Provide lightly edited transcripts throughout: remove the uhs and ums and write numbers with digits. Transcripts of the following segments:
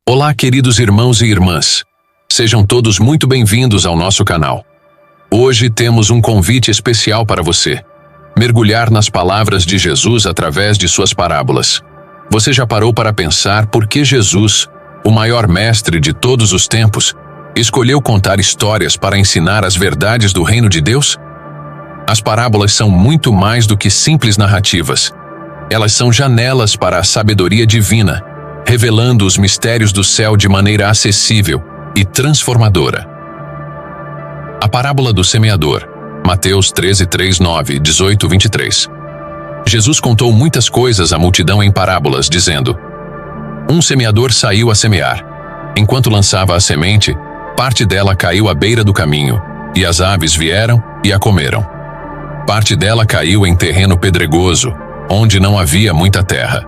Olá, queridos irmãos e irmãs. Sejam todos muito bem-vindos ao nosso canal. Hoje temos um convite especial para você: mergulhar nas palavras de Jesus através de suas parábolas. Você já parou para pensar por que Jesus, o maior mestre de todos os tempos, escolheu contar histórias para ensinar as verdades do reino de Deus? As parábolas são muito mais do que simples narrativas. Elas são janelas para a sabedoria divina, revelando os mistérios do céu de maneira acessível e transformadora. A parábola do semeador, Mateus 13, 3, 9, 18, 23. Jesus contou muitas coisas à multidão em parábolas, dizendo: Um semeador saiu a semear. Enquanto lançava a semente, parte dela caiu à beira do caminho, e as aves vieram e a comeram. Parte dela caiu em terreno pedregoso, onde não havia muita terra.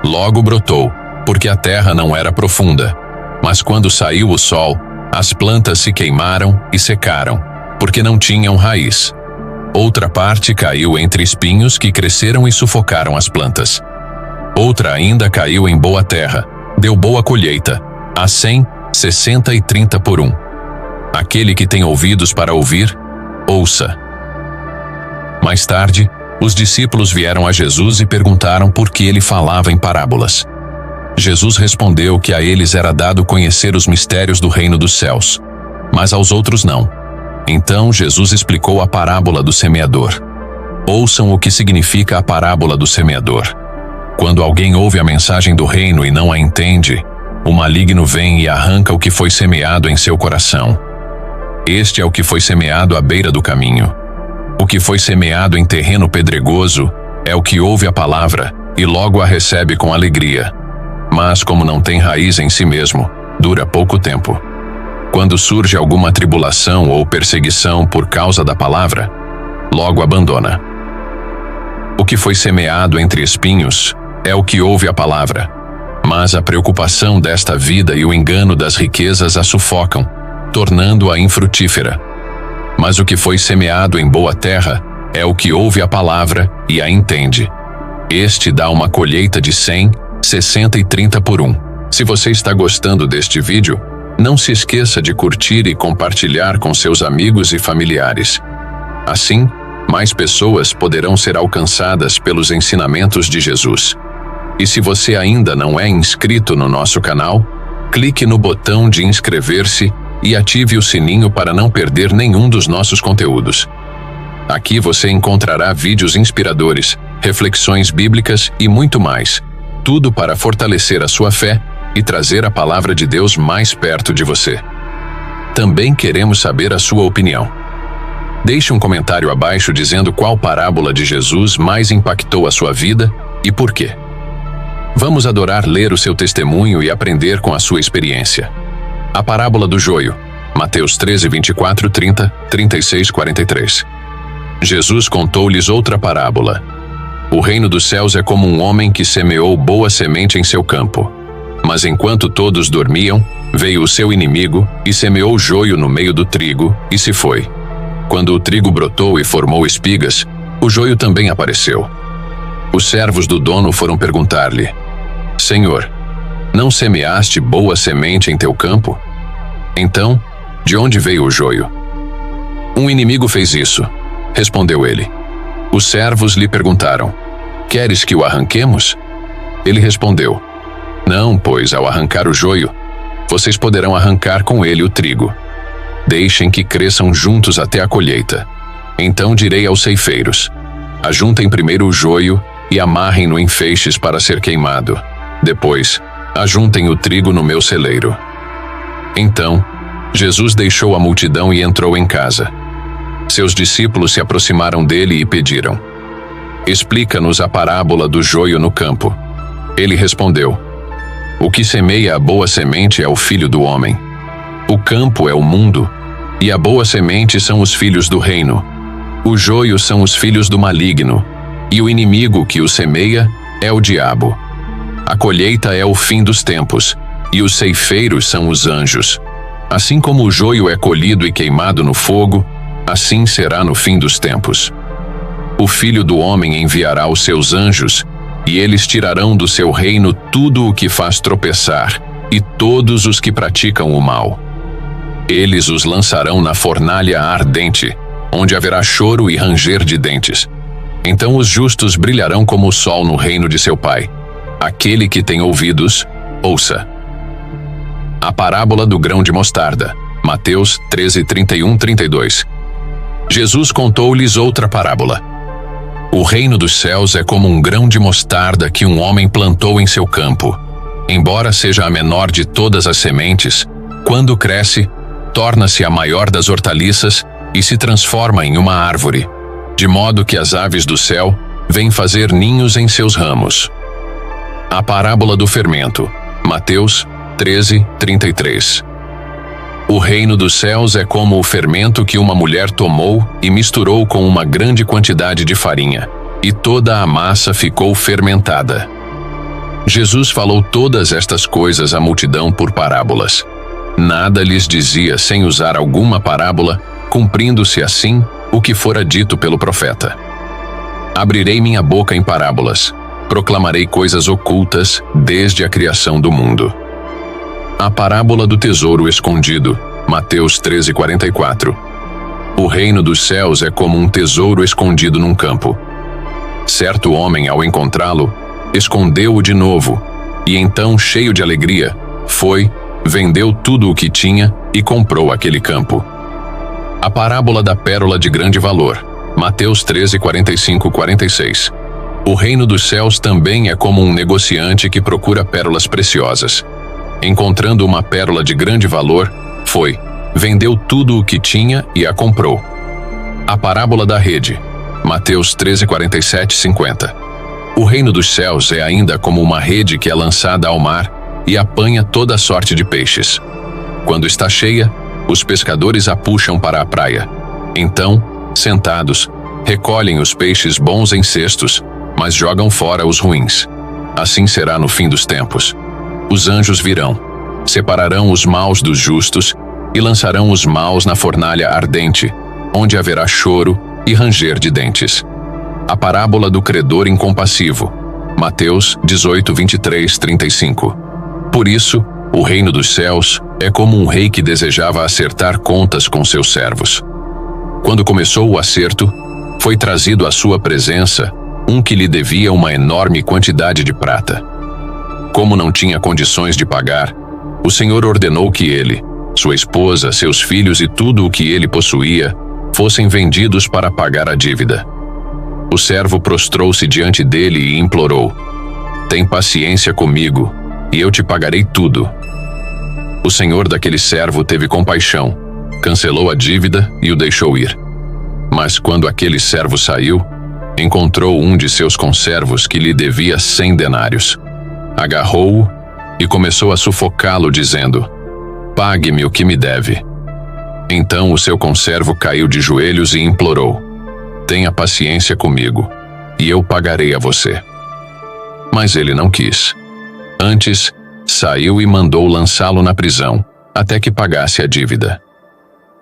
Logo brotou, porque a terra não era profunda. Mas quando saiu o sol, as plantas se queimaram e secaram, porque não tinham raiz. Outra parte caiu entre espinhos que cresceram e sufocaram as plantas. Outra ainda caiu em boa terra, deu boa colheita, a 100, 60 e 30 por 1. Aquele que tem ouvidos para ouvir, ouça. Mais tarde, os discípulos vieram a Jesus e perguntaram por que ele falava em parábolas. Jesus respondeu que a eles era dado conhecer os mistérios do reino dos céus, mas aos outros não. Então Jesus explicou a parábola do semeador. Ouçam o que significa a parábola do semeador. Quando alguém ouve a mensagem do reino e não a entende, o maligno vem e arranca o que foi semeado em seu coração. Este é o que foi semeado à beira do caminho. O que foi semeado em terreno pedregoso é o que ouve a palavra e logo a recebe com alegria. Mas, como não tem raiz em si mesmo, dura pouco tempo. Quando surge alguma tribulação ou perseguição por causa da palavra, logo abandona. O que foi semeado entre espinhos é o que ouve a palavra, mas a preocupação desta vida e o engano das riquezas a sufocam, tornando-a infrutífera. Mas o que foi semeado em boa terra é o que ouve a palavra e a entende. Este dá uma colheita de 100, 60 e 30 por 1. Se você está gostando deste vídeo, não se esqueça de curtir e compartilhar com seus amigos e familiares. Assim, mais pessoas poderão ser alcançadas pelos ensinamentos de Jesus. E se você ainda não é inscrito no nosso canal, clique no botão de inscrever-se e ative o sininho para não perder nenhum dos nossos conteúdos. Aqui você encontrará vídeos inspiradores, reflexões bíblicas e muito mais. Tudo para fortalecer a sua fé e trazer a palavra de Deus mais perto de você. Também queremos saber a sua opinião. Deixe um comentário abaixo dizendo qual parábola de Jesus mais impactou a sua vida e por quê. Vamos adorar ler o seu testemunho e aprender com a sua experiência. A parábola do joio, Mateus 13, 24, 30, 36, 43. Jesus contou-lhes outra parábola. O reino dos céus é como um homem que semeou boa semente em seu campo. Mas enquanto todos dormiam, veio o seu inimigo e semeou joio no meio do trigo e se foi. Quando o trigo brotou e formou espigas, o joio também apareceu. Os servos do dono foram perguntar-lhe: Senhor, não semeaste boa semente em teu campo? Então, de onde veio o joio? Um inimigo fez isso, respondeu ele. Os servos lhe perguntaram: Queres que o arranquemos? Ele respondeu: Não, pois ao arrancar o joio, vocês poderão arrancar com ele o trigo. Deixem que cresçam juntos até a colheita. Então direi aos ceifeiros: Ajuntem primeiro o joio e amarrem-no em feixes para ser queimado. Depois, ajuntem o trigo no meu celeiro. Então, Jesus deixou a multidão e entrou em casa. Seus discípulos se aproximaram dele e pediram: Explica-nos a parábola do joio no campo. Ele respondeu: O que semeia a boa semente é o Filho do Homem. O campo é o mundo, e a boa semente são os filhos do reino. O joio são os filhos do maligno, e o inimigo que o semeia é o diabo. A colheita é o fim dos tempos, e os ceifeiros são os anjos. Assim como o joio é colhido e queimado no fogo, assim será no fim dos tempos. O Filho do Homem enviará os seus anjos, e eles tirarão do seu reino tudo o que faz tropeçar, e todos os que praticam o mal. Eles os lançarão na fornalha ardente, onde haverá choro e ranger de dentes. Então os justos brilharão como o sol no reino de seu Pai. Aquele que tem ouvidos, ouça. A parábola do grão de mostarda. Mateus 13:31-32. Jesus contou-lhes outra parábola. O reino dos céus é como um grão de mostarda que um homem plantou em seu campo. Embora seja a menor de todas as sementes, quando cresce, torna-se a maior das hortaliças e se transforma em uma árvore, de modo que as aves do céu vêm fazer ninhos em seus ramos. A parábola do fermento. Mateus 13:33. O reino dos céus é como o fermento que uma mulher tomou e misturou com uma grande quantidade de farinha, e toda a massa ficou fermentada. Jesus falou todas estas coisas à multidão por parábolas. Nada lhes dizia sem usar alguma parábola, cumprindo-se assim o que fora dito pelo profeta. Abrirei minha boca em parábolas, proclamarei coisas ocultas desde a criação do mundo. A parábola do tesouro escondido. Mateus 13:44. O reino dos céus é como um tesouro escondido num campo. Certo homem, ao encontrá-lo, escondeu-o de novo, e então, cheio de alegria, foi, vendeu tudo o que tinha e comprou aquele campo. A parábola da pérola de grande valor. Mateus 13:45-46. O reino dos céus também é como um negociante que procura pérolas preciosas. Encontrando uma pérola de grande valor, foi, vendeu tudo o que tinha e a comprou. A parábola da rede. Mateus 13:47-50. O reino dos céus é ainda como uma rede que é lançada ao mar e apanha toda sorte de peixes. Quando está cheia, os pescadores a puxam para a praia. Então, sentados, recolhem os peixes bons em cestos, mas jogam fora os ruins. Assim será no fim dos tempos. Os anjos virão, separarão os maus dos justos e lançarão os maus na fornalha ardente, onde haverá choro e ranger de dentes. A parábola do credor incompassivo. Mateus 18:23-35. Por isso, o reino dos céus é como um rei que desejava acertar contas com seus servos. Quando começou o acerto, foi trazido à sua presença um que lhe devia uma enorme quantidade de prata. Como não tinha condições de pagar, o Senhor ordenou que ele, sua esposa, seus filhos e tudo o que ele possuía fossem vendidos para pagar a dívida. O servo prostrou-se diante dele e implorou: "Tem paciência comigo, e eu te pagarei tudo." O senhor daquele servo teve compaixão, cancelou a dívida e o deixou ir. Mas quando aquele servo saiu, encontrou um de seus conservos que lhe devia 100 denários. Agarrou-o e começou a sufocá-lo, dizendo: "Pague-me o que me deve." Então o seu conservo caiu de joelhos e implorou: "Tenha paciência comigo, e eu pagarei a você." Mas ele não quis. Antes, saiu e mandou lançá-lo na prisão, até que pagasse a dívida.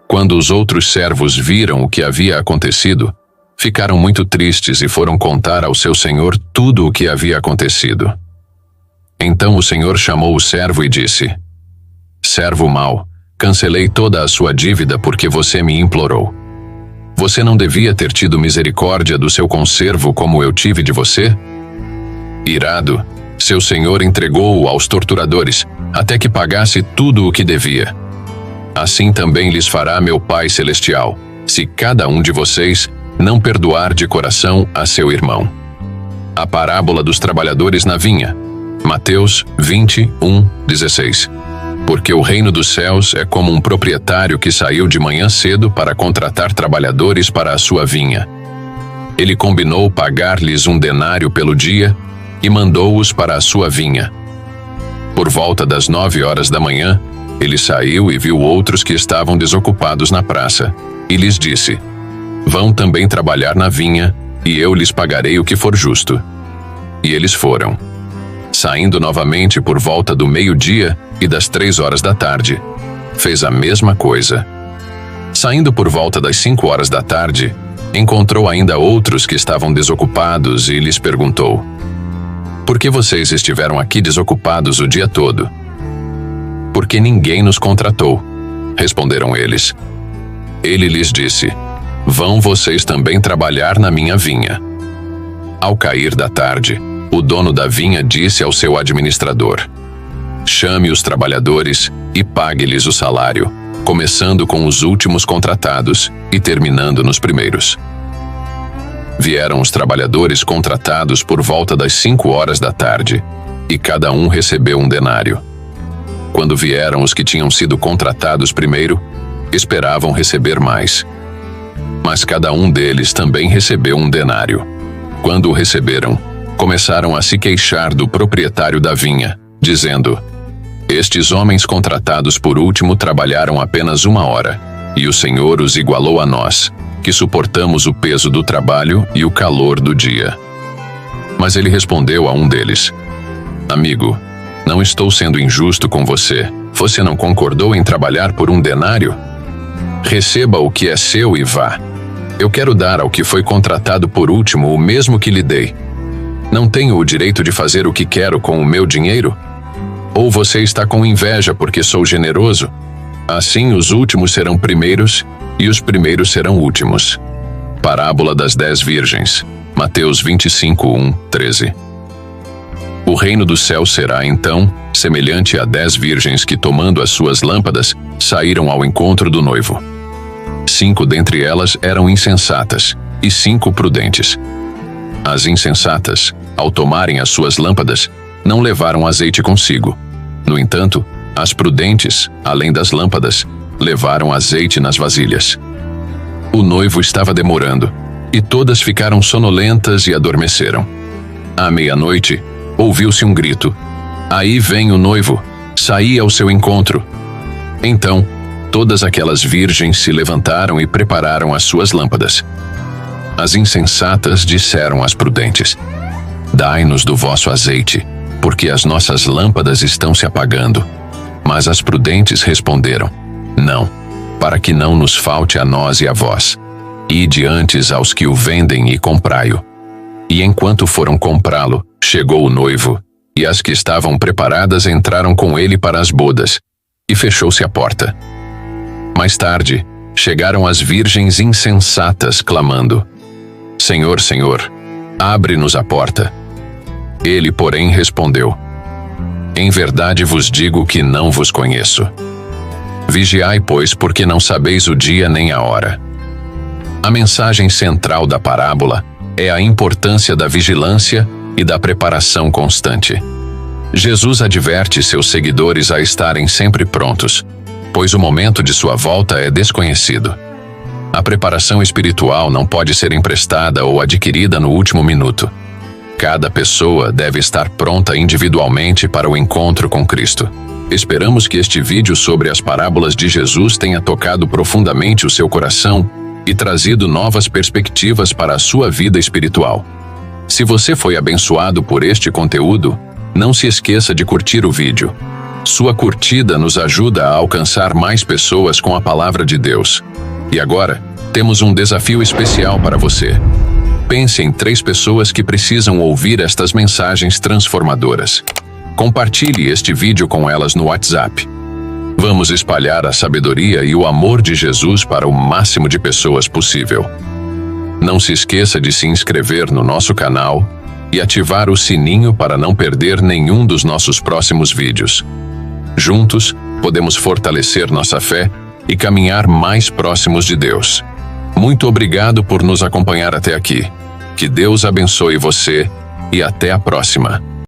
Quando os outros servos viram o que havia acontecido, ficaram muito tristes e foram contar ao seu senhor tudo o que havia acontecido. Então o senhor chamou o servo e disse: "Servo mau, cancelei toda a sua dívida porque você me implorou. Você não devia ter tido misericórdia do seu conservo como eu tive de você?" Irado, seu senhor entregou-o aos torturadores, até que pagasse tudo o que devia. Assim também lhes fará meu Pai Celestial, se cada um de vocês não perdoar de coração a seu irmão. A parábola dos trabalhadores na vinha. Mateus 20:1-16. Porque o reino dos céus é como um proprietário que saiu de manhã cedo para contratar trabalhadores para a sua vinha. Ele combinou pagar-lhes 1 denário pelo dia e mandou-os para a sua vinha. Por volta das 9 horas da manhã, ele saiu e viu outros que estavam desocupados na praça, e lhes disse: "Vão também trabalhar na vinha, e eu lhes pagarei o que for justo." E eles foram. Saindo novamente por volta do meio-dia e das 3 horas da tarde, fez a mesma coisa. Saindo por volta das 5 horas da tarde, encontrou ainda outros que estavam desocupados e lhes perguntou: "Por que vocês estiveram aqui desocupados o dia todo?" porque ninguém nos contratou. Responderam eles. Ele lhes disse: Vão vocês também trabalhar na minha vinha. Ao cair da tarde, o dono da vinha disse ao seu administrador: Chame os trabalhadores e pague-lhes o salário, começando com os últimos contratados e terminando nos primeiros. Vieram os trabalhadores contratados por volta das 5 horas da tarde, e cada um recebeu um denário. Quando vieram os que tinham sido contratados primeiro, esperavam receber mais. Mas cada um deles também recebeu um denário. Quando o receberam, começaram a se queixar do proprietário da vinha, dizendo: Estes homens contratados por último trabalharam apenas 1 hora, e o Senhor os igualou a nós, que suportamos o peso do trabalho e o calor do dia. Mas ele respondeu a um deles: Amigo, não estou sendo injusto com você. Você não concordou em trabalhar por um denário? Receba o que é seu e vá. Eu quero dar ao que foi contratado por último o mesmo que lhe dei. Não tenho o direito de fazer o que quero com o meu dinheiro? Ou você está com inveja porque sou generoso? Assim os últimos serão primeiros e os primeiros serão últimos. Parábola das 10 virgens. Mateus 25, 13. O reino do céu será, então, semelhante a 10 virgens que, tomando as suas lâmpadas, saíram ao encontro do noivo. 5 dentre elas eram insensatas e 5 prudentes. As insensatas, ao tomarem as suas lâmpadas, não levaram azeite consigo. No entanto, as prudentes, além das lâmpadas, levaram azeite nas vasilhas. O noivo estava demorando, e todas ficaram sonolentas e adormeceram. À meia-noite, ouviu-se um grito: Aí vem o noivo, saí ao seu encontro. Então, todas aquelas virgens se levantaram e prepararam as suas lâmpadas. As insensatas disseram às prudentes: Dai-nos do vosso azeite, porque as nossas lâmpadas estão se apagando. Mas as prudentes responderam: Não, para que não nos falte a nós e a vós. Ide antes aos que o vendem e comprai-o. E enquanto foram comprá-lo, chegou o noivo, e as que estavam preparadas entraram com ele para as bodas, e fechou-se a porta. Mais tarde, chegaram as virgens insensatas, clamando: Senhor, Senhor, abre-nos a porta. Ele, porém, respondeu: Em verdade vos digo que não vos conheço. Vigiai, pois, porque não sabeis o dia nem a hora. A mensagem central da parábola é a importância da vigilância e da preparação constante. Jesus adverte seus seguidores a estarem sempre prontos, pois o momento de sua volta é desconhecido. A preparação espiritual não pode ser emprestada ou adquirida no último minuto. Cada pessoa deve estar pronta individualmente para o encontro com Cristo. Esperamos que este vídeo sobre as parábolas de Jesus tenha tocado profundamente o seu coração e trazido novas perspectivas para a sua vida espiritual. Se você foi abençoado por este conteúdo, não se esqueça de curtir o vídeo. Sua curtida nos ajuda a alcançar mais pessoas com a palavra de Deus. E agora, temos um desafio especial para você. Pense em 3 pessoas que precisam ouvir estas mensagens transformadoras. Compartilhe este vídeo com elas no WhatsApp. Vamos espalhar a sabedoria e o amor de Jesus para o máximo de pessoas possível. Não se esqueça de se inscrever no nosso canal e ativar o sininho para não perder nenhum dos nossos próximos vídeos. Juntos, podemos fortalecer nossa fé e caminhar mais próximos de Deus. Muito obrigado por nos acompanhar até aqui. Que Deus abençoe você e até a próxima.